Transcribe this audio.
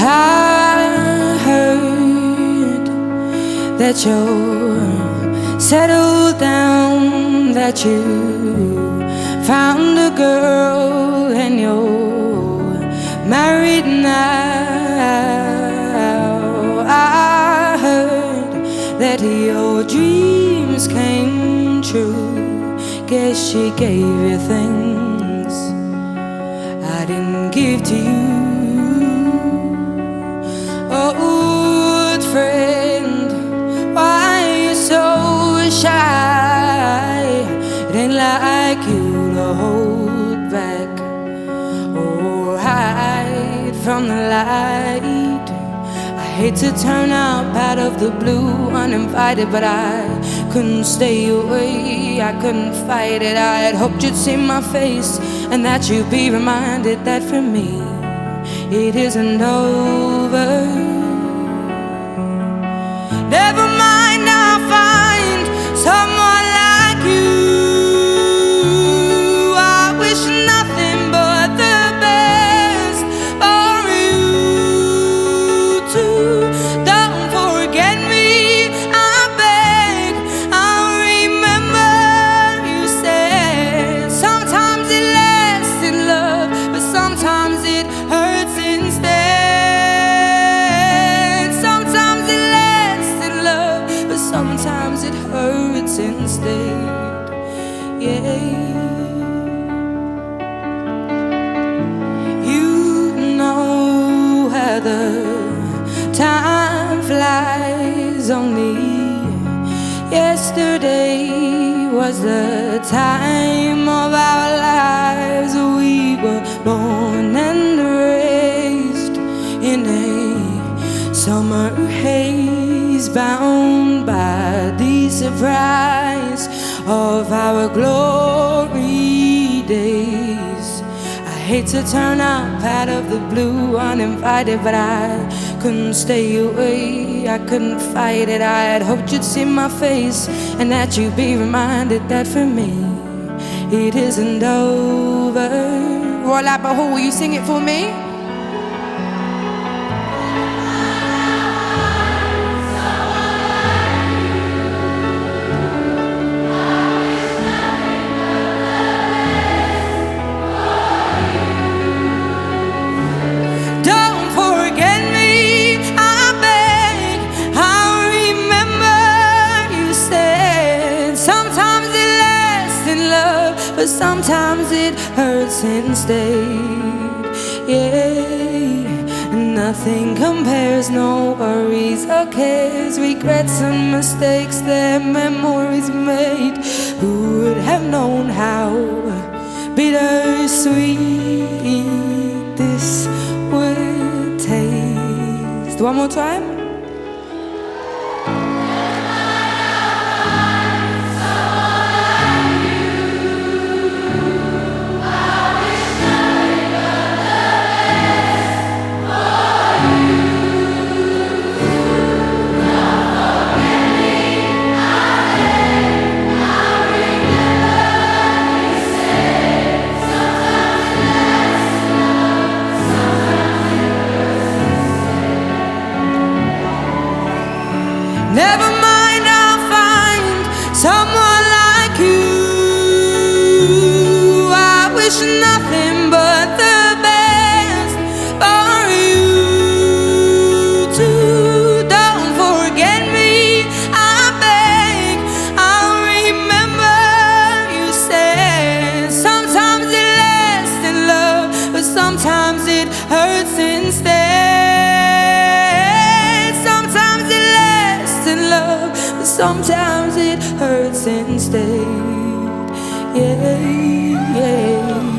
I heard that you're settled down, that you found a girl and you're married now. I heard that your dreams came true. Guess she gave you things I didn't give to you. Old friend, why are you so shy? It ain't like you to hold back or hide from the light. I hate to turn up out of the blue uninvited, but I couldn't stay away, I couldn't fight it. I had hoped you'd see my face and that you'd be reminded that for me it isn't over. Never mind, I'll find someone like you. I wish nothing but the best for you too. Don't forget me, I beg. I'll remember you said sometimes it lasts in love, but sometimes it hurts instead. Sometimes it hurts instead, yeah. You know how the time flies. Only yesterday was the time of our lives. We were born and raised in a summer haze, bound by the surprise of our glory days. I hate to turn up out of the blue uninvited, but I couldn't stay away, I couldn't fight it. I had hoped you'd see my face and that you'd be reminded that for me it isn't over. Roy Lapahoo, will you sing it for me? But sometimes it hurts instead, yeah. Nothing compares, no worries or cares, regrets and mistakes, their memories made. Who would have known how bittersweet this would taste? One more time. Never mind, I'll find someone like you. I wish nothing but the best for you too. Don't forget me, I beg. I'll remember you said sometimes it lasts in love, but sometimes it hurts instead. Sometimes it hurts instead, yeah, yeah.